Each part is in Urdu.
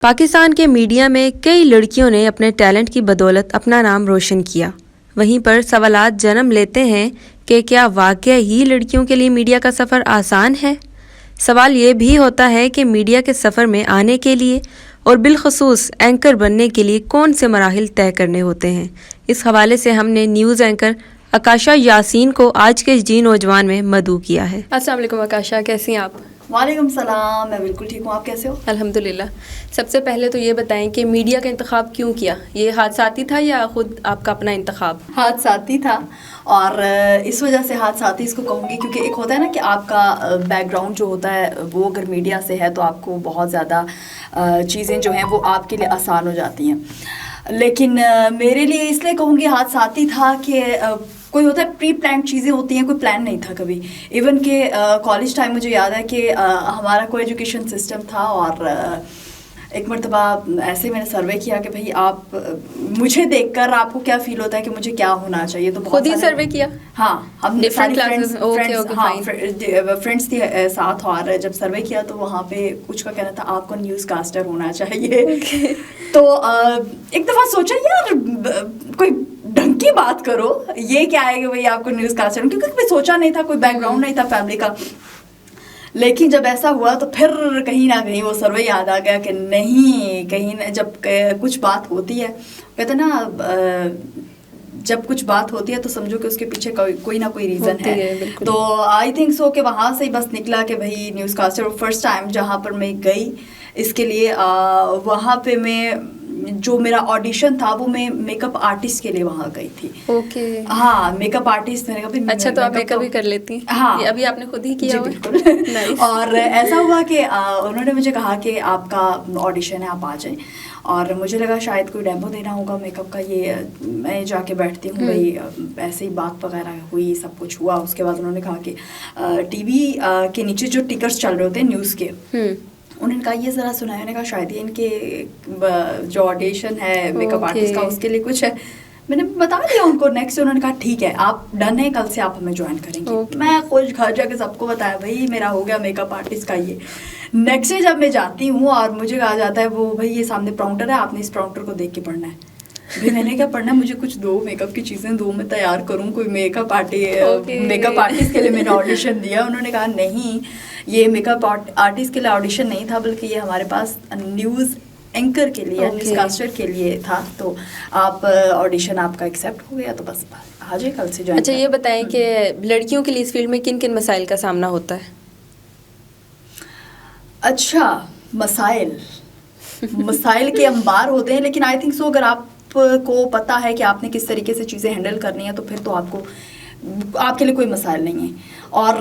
پاکستان کے میڈیا میں کئی لڑکیوں نے اپنے ٹیلنٹ کی بدولت اپنا نام روشن کیا. وہیں پر سوالات جنم لیتے ہیں کہ کیا واقعہ ہی لڑکیوں کے لیے میڈیا کا سفر آسان ہے؟ سوال یہ بھی ہوتا ہے کہ میڈیا کے سفر میں آنے کے لیے اور بالخصوص اینکر بننے کے لیے کون سے مراحل طے کرنے ہوتے ہیں. اس حوالے سے ہم نے نیوز اینکر آکاشا یاسین کو آج کے جی نوجوان میں مدعو کیا ہے. السلام علیکم آکاشا، کیسی ہیں آپ؟ وعلیکم السلام، میں بالکل ٹھیک ہوں، آپ کیسے ہو؟ الحمدللہ. سب سے پہلے تو یہ بتائیں کہ میڈیا کا انتخاب کیوں کیا؟ یہ حادثاتی تھا یا خود آپ کا اپنا انتخاب؟ حادثاتی تھا، اور اس وجہ سے حادثاتی اس کو کہوں گی کیونکہ ایک ہوتا ہے نا کہ آپ کا بیک گراؤنڈ جو ہوتا ہے وہ اگر میڈیا سے ہے تو آپ کو بہت زیادہ چیزیں جو ہیں وہ آپ کے لیے آسان ہو جاتی ہیں. لیکن میرے لیے اس لیے کہوں گی حادثاتی تھا کہ کوئی ہوتا ہے پری پلانڈ چیزیں ہوتی ہیں، کوئی پلان نہیں تھا کبھی. ایون کہ کالج ٹائم مجھے یاد ہے کہ ہمارا کوئی ایجوکیشن سسٹم تھا، اور ایک مرتبہ ایسے میں نے سروے کیا کہ بھائی آپ مجھے دیکھ کر آپ کو کیا فیل ہوتا ہے کہ مجھے کیا ہونا چاہیے. تو خود ہی سروے کیا؟ ہاں، ہم فرینڈس کے ساتھ، اور جب سروے کیا تو وہاں پہ کچھ کا کہنا تھا آپ کو نیوز کاسٹر ہونا چاہیے. تو ایک دفعہ سوچا یار کوئی ڈھنگ کی بات کرو، یہ کیا ہے کہ بھائی آپ کو نیوز کاسٹر، کیونکہ کوئی سوچا نہیں تھا، کوئی بیک گراؤنڈ نہیں تھا فیملی کا. لیکن جب ایسا ہوا تو پھر کہیں نہ کہیں وہ سروے یاد آ گیا کہ نہیں، کہیں جب کچھ بات ہوتی ہے، کہتے نا جب کچھ بات ہوتی ہے تو سمجھو کہ اس کے پیچھے کوئی نہ کوئی ریزن ہے. تو آئی تھنک سو کہ وہاں سے ہی بس نکلا کہ بھائی نیوز کاسٹر. فرسٹ ٹائم جہاں پر میں گئی اس کے لیے، وہاں پہ میں جو میرا آڈیشن تھا وہ میں میک اپ آرٹسٹ کے لیے وہاں گئی تھی. اوکے. ہاں، میک اپ آرٹسٹ. میں نے کہا اچھا، تو آپ میک اپ بھی کر لیتی ہیں؟ ہاں، ابھی آپ نے خود ہی کیا؟ جی بالکل. اور ایسا ہوا کہ انہوں نے مجھے کہا کہ آپ کا آڈیشن ہے، آپ آ جائیں. اور مجھے لگا شاید کوئی ڈیمو دینا ہوگا میک اپ کا. یہ میں جا کے بیٹھتی ہوں، بھائی ایسے ہی بات وغیرہ ہوئی، سب کچھ ہوا. اس کے بعد انہوں نے کہا کہ ٹی وی کے نیچے جو ٹکرس چل رہے ہوتے ہیں نیوز کے، انہوں نے کہا یہ ذرا سنایا. نے کہا شاید ان کے جو آڈیشن ہے میک اپ آرٹسٹ کا اس کے لیے کچھ ہے. میں نے بتا دیا ان کو. نیکسٹ انہوں نے کہا ٹھیک ہے، آپ ڈن ہے، کل سے آپ ہمیں جوائن کریں گے. میں خوش گھر جا کے سب کو بتایا بھائی میرا ہو گیا میک اپ آرٹسٹ کا. یہ نیکسٹ ڈے جب میں جاتی ہوں اور مجھے کہا جاتا ہے وہ بھائی یہ سامنے پراؤنٹر ہے، آپ نے اس پراؤنٹر کو دیکھ کے پڑھنا ہے. بھائی میں نے کیا پڑھنا ہے؟ مجھے کچھ دو میک اپ کی چیزیں دو، میں تیار کروں کوئی میک اپ آرٹسٹ کے لیے میں نے آڈیشن دیا. انہوں نے کہا نہیں، یہ میک اپ آرٹسٹ کے لیے آڈیشن نہیں تھا، بلکہ یہ ہمارے پاس نیوز اینکر کے لیے، نیوز کاسٹر کے لیے تھا. تو آپ آڈیشن آپ کا ایکسیپٹ ہو گیا، تو بس آ جائے کل سے جوائن. اچھا، یہ بتائیں کہ لڑکیوں کے لیے اس فیلڈ میں کن کن مسائل کا سامنا ہوتا ہے؟ اچھا، مسائل کے انبار ہوتے ہیں، لیکن آئی تھنک سو اگر آپ کو پتا ہے کہ آپ نے کس طریقے سے چیزیں ہینڈل کرنی ہیں تو پھر تو آپ کے لیے کوئی مسائل نہیں ہے. اور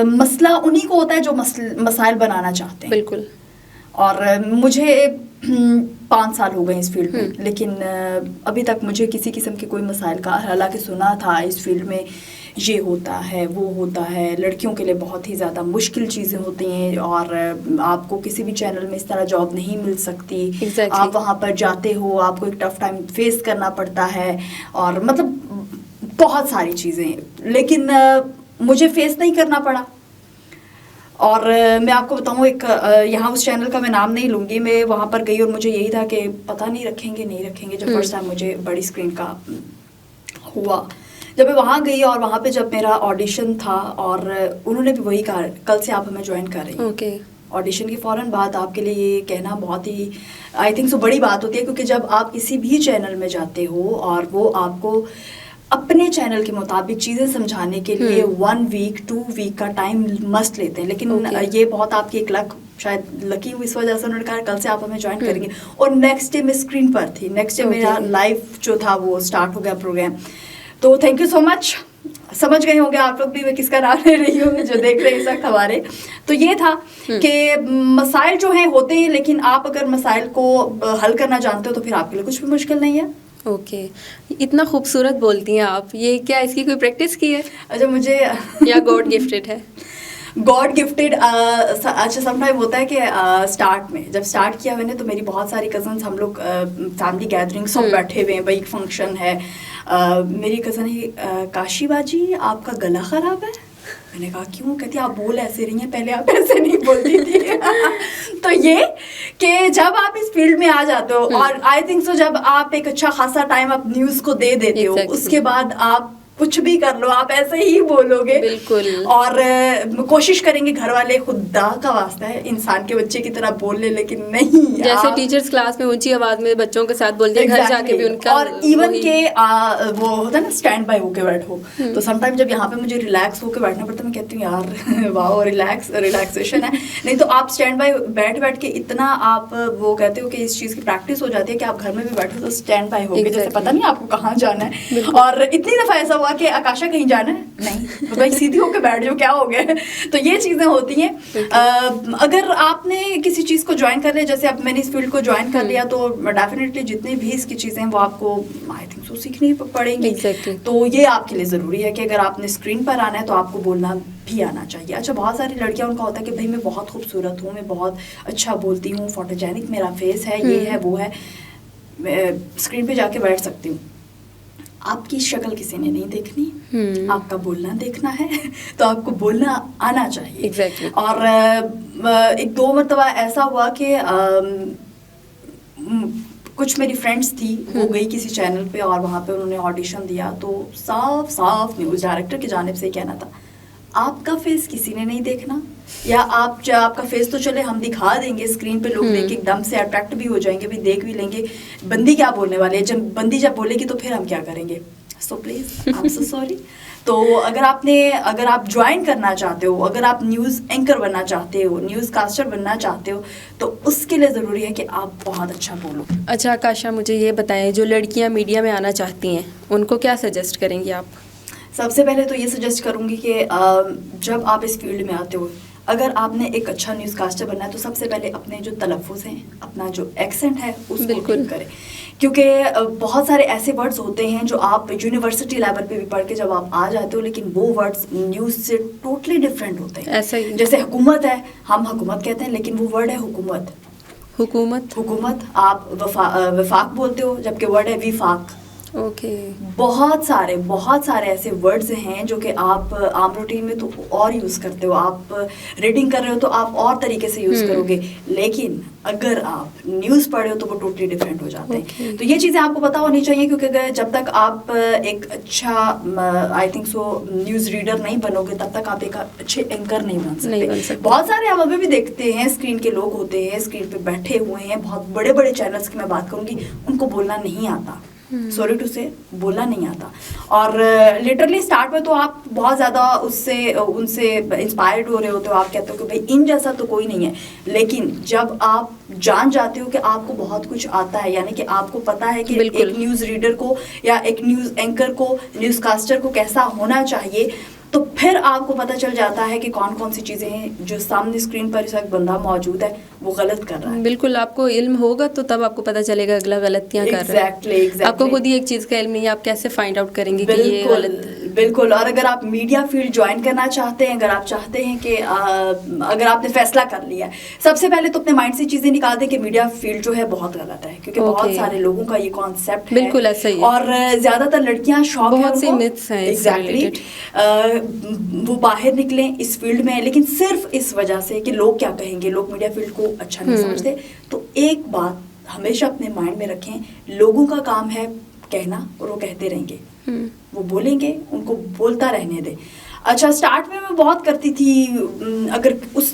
مسئلہ انہی کو ہوتا ہے جو مسائل بنانا چاہتے ہیں. بالکل. اور مجھے 5 سال ہو گئے اس فیلڈ میں، لیکن ابھی تک مجھے کسی قسم کے کوئی مسائل کا، حالانکہ سنا تھا اس فیلڈ میں یہ ہوتا ہے وہ ہوتا ہے، لڑکیوں کے لیے بہت ہی زیادہ مشکل چیزیں ہوتی ہیں، اور آپ کو کسی بھی چینل میں اس طرح جاب نہیں مل سکتی. آپ وہاں پر جاتے ہو، آپ کو ایک ٹف ٹائم فیس کرنا پڑتا ہے، اور مطلب بہت ساری چیزیں. لیکن مجھے فیس نہیں کرنا پڑا. اور میں آپ کو بتاؤں، ایک یہاں اس چینل کا میں نام نہیں لوں گی، میں وہاں پر گئی اور مجھے یہی تھا کہ پتہ نہیں رکھیں گے نہیں رکھیں گے. جب فرسٹ ٹائم مجھے بڑی اسکرین کا ہوا، جب میں وہاں گئی اور وہاں پہ جب میرا آڈیشن تھا، اور انہوں نے بھی وہی کہا کل سے آپ ہمیں جوائن کر رہی ہیں. آڈیشن کے فوراً بعد آپ کے لیے یہ کہنا بہت ہی آئی تھنک سو بڑی بات ہوتی ہے، کیونکہ جب آپ کسی بھی چینل میں جاتے ہو اور وہ آپ کو اپنے چینل کے مطابق چیزیں سمجھانے کے لیے 1 ویک 2 ویک کا ٹائم مسٹ لیتے ہیں. لیکن یہ بہت آپ کی ایک شاید لکی ہوئی، اس وجہ سے انہوں نے کہا کل سے آپ ہمیں جوائن کریں گے. اور نیکسٹ ڈے میں اسکرین پر تھی. نیکسٹ ڈے میرا لائیو جو تھا وہ اسٹارٹ ہو گیا پروگرام. تو تھینک یو سو مچ. سمجھ گئے ہوں گے آپ لوگ بھی میں کس کا نام لے رہی ہوں جو دیکھ رہے ہیں اس وقت ہمارے. تو یہ تھا کہ مسائل جو ہیں ہوتے ہیں، لیکن آپ اگر مسائل کو حل کرنا جانتے ہو تو پھر آپ کے لیے کچھ بھی مشکل نہیں ہے. اوکے. اتنا خوبصورت بولتی ہیں آپ، یہ کیا اس کی کوئی پریکٹس کی ہے؟ اچھا، مجھے یا گاڈ گفٹڈ ہے؟ God gifted. اچھا، سم ٹائم ہوتا ہے کہ اسٹارٹ میں جب اسٹارٹ کیا میں نے تو میری بہت ساری کزنس، ہم لوگ فیملی گیدرنگ سب بیٹھے ہوئے ہیں، بھائی فنکشن ہے. میری کزن ہے کاشی باجی آپ کا گلا خراب ہے. میں نے کہا کیوں؟ کہتی آپ بول ایسے رہی ہیں، پہلے آپ ایسے نہیں بولتی تھی. تو یہ کہ جب آپ اس فیلڈ میں آ جاتے ہو اور آئی تھنک سو جب آپ ایک اچھا خاصا ٹائم آپ نیوز کو دے دیتے ہو, اس کے بعد آپ کچھ بھی کر لو, آپ ایسے ہی بولو گے. بالکل. اور کوشش کریں گے گھر والے, خدا کا واسطہ ہے انسان کے بچے کی طرح بول لے, لیکن نہیں, جیسے ٹیچرز کلاس میں اونچی آواز میں بچوں کے ساتھ بول دیں, گھر جا کے بھی ان کا. اور ایون کہ وہ ہوتا ہے نا اسٹینڈ بائی ہو کے بیٹھو, تو سم ٹائم جب یہاں پہ مجھے ریلیکس ہو کے بیٹھنا پڑتا ہے, میں کہتی ہوں یار واو ریلیکسیشن ہے. نہیں تو آپ اسٹینڈ بائی بیٹھ کے اتنا آپ وہ کہتے ہو کہ اس چیز کی پریکٹس ہو جاتی ہے کہ آپ گھر میں بھی بیٹھو تو اسٹینڈ بائی ہو کے, جیسے پتہ نہیں آپ کو کہاں جانا ہے. اور اتنی دفعہ ایسا ہوا کہ آکاشا کہیں جانا ہے, نہیں تو بھائی سیدھی ہو کے بیٹھ جاؤ, کیا ہو گیا. تو یہ چیزیں ہوتی ہیں. اگر آپ نے کسی چیز کو جوائن کر لیا, جیسے اب میں نے اس فیلڈ کو جوائن کر لیا, تو ڈیفینیٹلی جتنی بھی اس کی چیزیں ہیں وہ آپ کو آئی تھنک سو سیکھنی پڑیں گی. تو یہ آپ کے لیے ضروری ہے کہ اگر آپ نے اسکرین پر آنا ہے تو آپ کو بولنا بھی آنا چاہیے. اچھا, بہت ساری لڑکیاں ان کا ہوتا ہے کہ بھائی میں بہت خوبصورت ہوں, میں بہت اچھا بولتی ہوں, فوٹوجینک میرا فیس ہے, یہ ہے وہ ہے, میں اسکرین پہ جا کے بیٹھ سکتی ہوں. آپ کی شکل کسی نے نہیں دیکھنی, آپ کا بولنا دیکھنا ہے, تو آپ کو بولنا آنا چاہیے. اور ایک دو مرتبہ ایسا ہوا کہ کچھ میری فرینڈس تھی, وہ گئی کسی چینل پہ اور وہاں پہ انہوں نے آڈیشن دیا, تو صاف نیوز ڈائریکٹر کی جانب سے کہنا تھا آپ کا فیس کسی نے نہیں دیکھنا, یا آپ کا فیس تو چلے ہم دکھا دیں گے اسکرین پہ, لوگ دیکھ کے ایک دم سے اٹریکٹ بھی ہو جائیں گے, بھی دیکھ بھی لیں گے بندی کیا بولنے والے ہیں, بندی جب بولے گی تو پھر ہم کیا کریں گے. So please I am so sorry. تو اگر آپ جوائن کرنا چاہتے ہو, اگر آپ نیوز اینکر بننا چاہتے ہو, نیوز کاسٹر بننا چاہتے ہو, تو اس کے لیے ضروری ہے کہ آپ بہت اچھا بولو. اچھا آکاشا, مجھے یہ بتائیں, جو لڑکیاں میڈیا میں آنا چاہتی ہیں ان کو کیا سجیسٹ کریں گی آپ؟ سب سے پہلے تو یہ سجیسٹ کروں گی کہ جب آپ اس فیلڈ میں آتے ہو, اگر آپ نے ایک اچھا نیوز کاسٹر بننا ہے تو سب سے پہلے اپنے جو تلفظ ہیں, اپنا جو ایکسنٹ ہے اس کو ٹھیک کریں. کیونکہ بہت سارے ایسے ورڈز ہوتے ہیں جو آپ یونیورسٹی لیول پہ بھی پڑھ کے جب آپ آ جاتے ہو, لیکن وہ ورڈز نیوز سے ٹوٹلی ڈفرینٹ ہوتے ہیں. ایسا ہی جیسے حکومت ہے, ہم حکومت کہتے ہیں لیکن وہ ورڈ ہے حکومت آپ وفاق بولتے ہو, جبکہ ورڈ ہے وفاق. اوکے. بہت سارے ایسے ورڈز ہیں جو کہ آپ عام روٹین میں تو اور یوز کرتے ہو, آپ ریڈنگ کر رہے ہو تو آپ اور طریقے سے یوز کرو گے, لیکن اگر آپ نیوز پڑھے ہو تو وہ ٹوٹلی ڈفرینٹ ہو جاتے ہیں. تو یہ چیزیں آپ کو پتہ ہونی چاہیے, کیونکہ جب تک آپ ایک اچھا آئی تھنک سو نیوز ریڈر نہیں بنو گے, تب تک آپ ایک اچھے اینکر نہیں بن سکتے. بہت سارے ہم ابھی بھی دیکھتے ہیں اسکرین کے لوگ ہوتے ہیں, اسکرین پہ بیٹھے ہوئے ہیں, بہت بڑے بڑے چینلس کی میں بات کروں گی, ان کو بولنا نہیں آتا, سوری ٹو سے بولنا نہیں آتا. اور لٹرلی اسٹارٹ میں تو آپ بہت زیادہ ان سے انسپائرڈ ہو رہے ہوتے ہو, آپ کہتے ہو کہ بھائی ان جیسا تو کوئی نہیں ہے, لیکن جب آپ جان جاتے ہو کہ آپ کو بہت کچھ آتا ہے, یعنی کہ آپ کو پتا ہے کہ ایک نیوز ریڈر کو یا ایک نیوز اینکر کو, نیوز کاسٹر کو کیسا ہونا چاہیے, تو پھر آپ کو پتہ چل جاتا ہے کہ کون کون سی چیزیں ہیں جو سامنے اسکرین پر اس وقت بندہ موجود ہے وہ غلط کر رہا ہے. بالکل, آپ کو علم ہوگا تو تب آپ کو پتہ چلے گا اگلا غلطیاں کر رہا ہے. آپ کو خود ہی ایک چیز کا علم نہیں ہے, آپ کیسے فائنڈ آؤٹ کریں گے کہ یہ غلط. بالکل. اور اگر آپ میڈیا فیلڈ جوائن کرنا چاہتے ہیں, اگر آپ چاہتے ہیں کہ اگر آپ نے فیصلہ کر لیا ہے, سب سے پہلے تو اپنے مائنڈ سے چیزیں نکال دیں کہ میڈیا فیلڈ جو ہے بہت غلط ہے, کیونکہ بہت سارے لوگوں کا یہ کانسیپٹ ہے. بالکل ایسا ہی ہے. اور زیادہ تر لڑکیاں شوق بہت سی متس ہیں ایگزیکٹلی وہ باہر نکلیں اس فیلڈ میں, لیکن صرف اس وجہ سے کہ لوگ کیا کہیں گے, لوگ میڈیا فیلڈ کو اچھا نہیں سمجھتے. تو ایک بات ہمیشہ اپنے مائنڈ میں رکھیں, لوگوں کا کام ہے کہنا اور وہ کہتے رہیں گے, وہ بولیں گے, ان کو بولتا رہنے دیں. اچھا, اسٹارٹ میں بہت کرتی تھی, اگر اس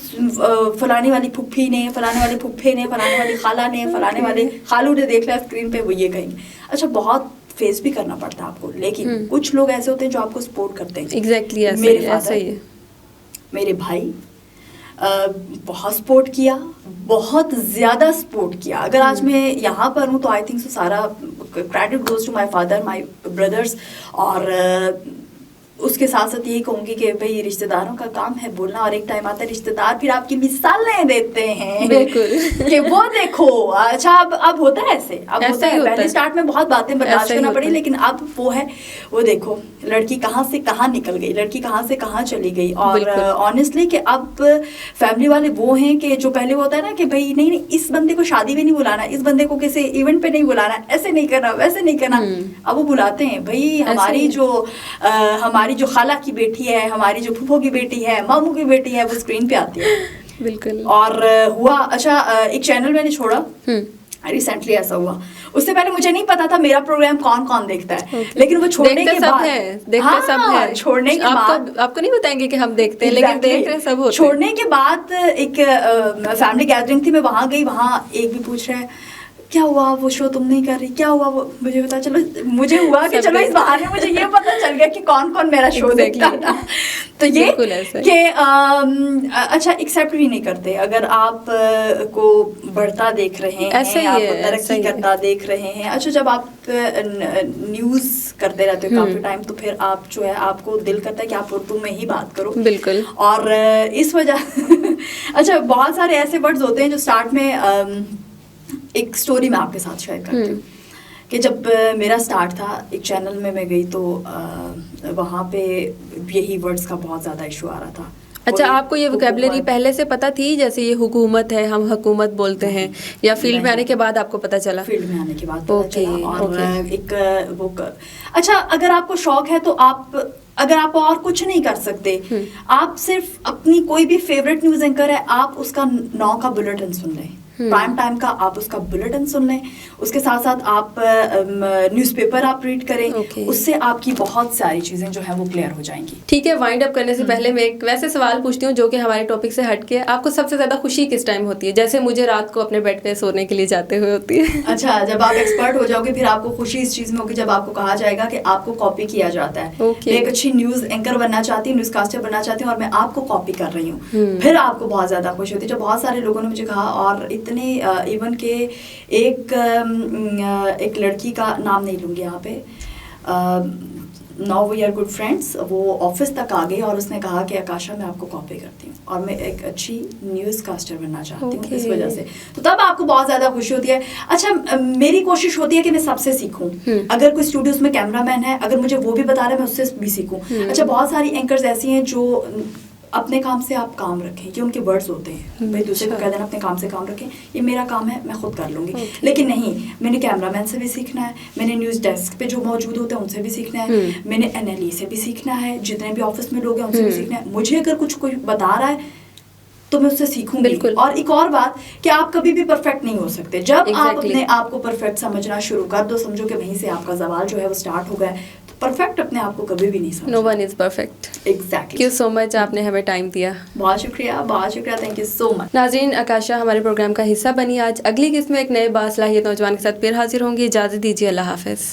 فلانے والی پھپھی نے, فلانے والے پھپھے نے, فلانے والی خالہ نے, فلانے والے خالو نے دیکھ لیا اسکرین پہ, وہ یہ کہیں گے. اچھا, بہت فیس بھی کرنا پڑتا ہے آپ کو, لیکن کچھ لوگ ایسے ہوتے ہیں جو آپ کو سپورٹ کرتے ہیں. ایگزیکٹلی ایسا ہی ہے. میرے بھائی بہت سپورٹ کیا, بہت زیادہ سپورٹ کیا. اگر آج میں یہاں پر ہوں تو آئی تھنک سو سارا credit goes to my father, my brothers. اور اس کے ساتھ ساتھ یہی کہوں گی کہ بھئی رشتہ داروں کا کام ہے بولنا, اور ایک ٹائم آتا ہے رشتہ دار پھر آپ کی مثالیں دیتے ہیں کہ وہ دیکھو. اچھا, اب ہوتا ہے ایسے, اب ہوتا ہے. پہلے اسٹارٹ میں بہت باتیں برداشت کرنا پڑی, لیکن اب وہ ہے, وہ دیکھو لڑکی کہاں سے کہاں نکل گئی, لڑکی کہاں سے کہاں چلی گئی. اور آنیسٹلی کہ اب فیملی والے وہ ہیں کہ جو پہلے ہوتا ہے نا کہ بھائی نہیں اس بندے کو شادی میں نہیں بلانا, اس بندے کو کسی ایونٹ پہ نہیں بلانا, ایسے نہیں کرنا, ویسے نہیں کرنا. اب وہ بلاتے ہیں, بھائی ہماری جو خالہ کی بیٹی ہے, ہماری جو پھپھو کی بیٹی ہے, ماموں کی بیٹی ہے, وہ اسکرین پہ آتی ہے. بالکل. اور ہوا اچھا ایک چینل میں نے چھوڑا ریسنٹلی, ایسا ہوا. اس سے پہلے مجھے نہیں پتا تھا میرا پروگرام کون کون دیکھتا ہے, لیکن وہ چھوڑنے کے بعد چھوڑنے کے بعد آپ کو نہیں بتائیں گے کہ ہم دیکھتے ہیں, لیکن دیکھ رہے سب ہوتے. چھوڑنے کے بعد ایک فیملی گیدرنگ تھی, میں وہاں گئی, وہاں ایک بھی پوچھ رہا ہے کیا ہوا وہ شو تم نہیں کر رہی, کیا ہوا وہ, مجھے پتا چلو, مجھے ہوا کہ چلو اس بہانے مجھے یہ پتا چل گیا کہ کون کون میرا شو دیکھتا تھا. تو یہ کہ اچھا ایکسیپٹ بھی نہیں کرتے اگر آپ کو بڑھتا دیکھ رہے ہیں, آپ کو ترقی کرتا دیکھ رہے ہیں. اچھا جب آپ نیوز کرتے رہتے ہو کافی ٹائم تو پھر آپ جو ہے آپ کو دل کرتا ہے کہ آپ اردو میں ہی بات کرو. بالکل. اور اس وجہ اچھا بہت سارے ایسے ورڈز ہوتے ہیں جو اسٹارٹ میں ایک سٹوری میں آپ کے ساتھ شیئر کرتی ہوں کہ جب میرا سٹارٹ تھا ایک چینل میں گئی تو وہاں پہ یہی ورڈز کا بہت زیادہ ایشو آ رہا تھا. اچھا آپ کو یہ ووکیبلری پہلے سے پتا تھی, جیسے یہ حکومت ہے ہم حکومت بولتے ہیں, یا فیلڈ میں آنے کے بعد آپ کو پتا چلا؟ فیلڈ میں آنے کے بعد پتا چلا. اور ایک وہ اچھا اگر آپ کو شوق ہے تو آپ اگر آپ اور کچھ نہیں کر سکتے, آپ صرف اپنی کوئی بھی فیوریٹ نیوز اینکر ہے, آپ اس کا 9 کا بلیٹن سن لیں, پرائم ٹائم کا آپ اس کا بلیٹن سن لیں, اس کے ساتھ ساتھ آپ نیوز پیپر آپ ریڈ کریں, اس سے آپ کی بہت ساری چیزیں جو ہیں وہ کلیئر ہو جائیں گی. ٹھیک ہے, وائنڈ اپ کرنے سے پہلے میں ایک ویسے سوال پوچھتی ہوں جو کہ ہمارے ٹاپک سے ہٹ کے, آپ کو سب سے زیادہ خوشی کس ٹائم ہوتی ہے؟ جیسے مجھے رات کو اپنے بیڈ پہ سونے کے لیے جاتے ہوئے ہوتی ہے. اچھا جب آپ ایکسپرٹ ہو جاؤ گے پھر آپ کو خوشی اس چیز میں ہوگی جب آپ کو کہا جائے گا کہ آپ کو کاپی کیا جاتا ہے. میں ایک اچھی نیوز اینکر بننا چاہتی ہوں, نیوز کاسٹر بننا چاہتی ہوں, اور میں آپ کو کاپی کر رہی ہوں, پھر آپ کو بہت زیادہ خوشی ہوتی ہے. جو بہت سارے لوگوں نے مجھے کہا, اور اتنے ایون کہ ایک لڑکی کا نام نہیں لوں گی یہاں پہ, now we are good friends, وہ آفس تک آ گئی اور اس نے کہا کہ آکاشا میں آپ کو کاپی کرتی ہوں اور میں ایک اچھی نیوز کاسٹر بننا چاہتی ہوں اس وجہ سے. تو تب آپ کو بہت زیادہ خوشی ہوتی ہے. اچھا میری کوشش ہوتی ہے کہ میں سب سے سیکھوں, اگر کوئی اسٹوڈیوز میں کیمرہ مین ہے اگر مجھے وہ بھی بتا رہا ہے میں اس سے بھی سیکھوں. اچھا بہت ساری اینکرز ایسی ہیں جو اپنے کام سے آپ کام رکھیں, یہ ان کے ورڈز ہوتے ہیں, بھائی دوسرے کو کہہ دینا اپنے کام سے کام رکھیں, یہ میرا کام ہے میں خود کر لوں گی. لیکن نہیں, میں نے کیمرہ مین سے بھی سیکھنا ہے, میں نے نیوز ڈیسک پہ جو موجود ہوتے ہیں ان سے بھی سیکھنا ہے, میں نے NLE سے بھی سیکھنا ہے, جتنے بھی آفس میں لوگ ہیں ان سے بھی سیکھنا ہے. مجھے اگر کچھ کوئی بتا رہا ہے تو میں اس سے سیکھوں گی. اور ایک اور بات کہ آپ کبھی بھی پرفیکٹ نہیں ہو سکتے. جب آپ اپنے آپ کو پرفیکٹ سمجھنا شروع کر دو, سمجھو کہ وہیں سے آپ کا زوال جو ہے وہ اسٹارٹ ہو گیا ہے. تو پرفیکٹ اپنے آپ کو کبھی بھی نہیں سمجھنا. No one is perfect. Exactly. Thank you so much, آپ نے ہمیں ٹائم دیا. بہت شکریہ, بہت شکریہ, تھینک یو سو مچ. ناظرین, آکاشا ہمارے پروگرام کا حصہ بنی. آج اگلی قسط میں ایک نئے باصلاحیت نوجوان کے ساتھ پھر حاضر ہوں گی. اجازت دیجیے, اللہ حافظ.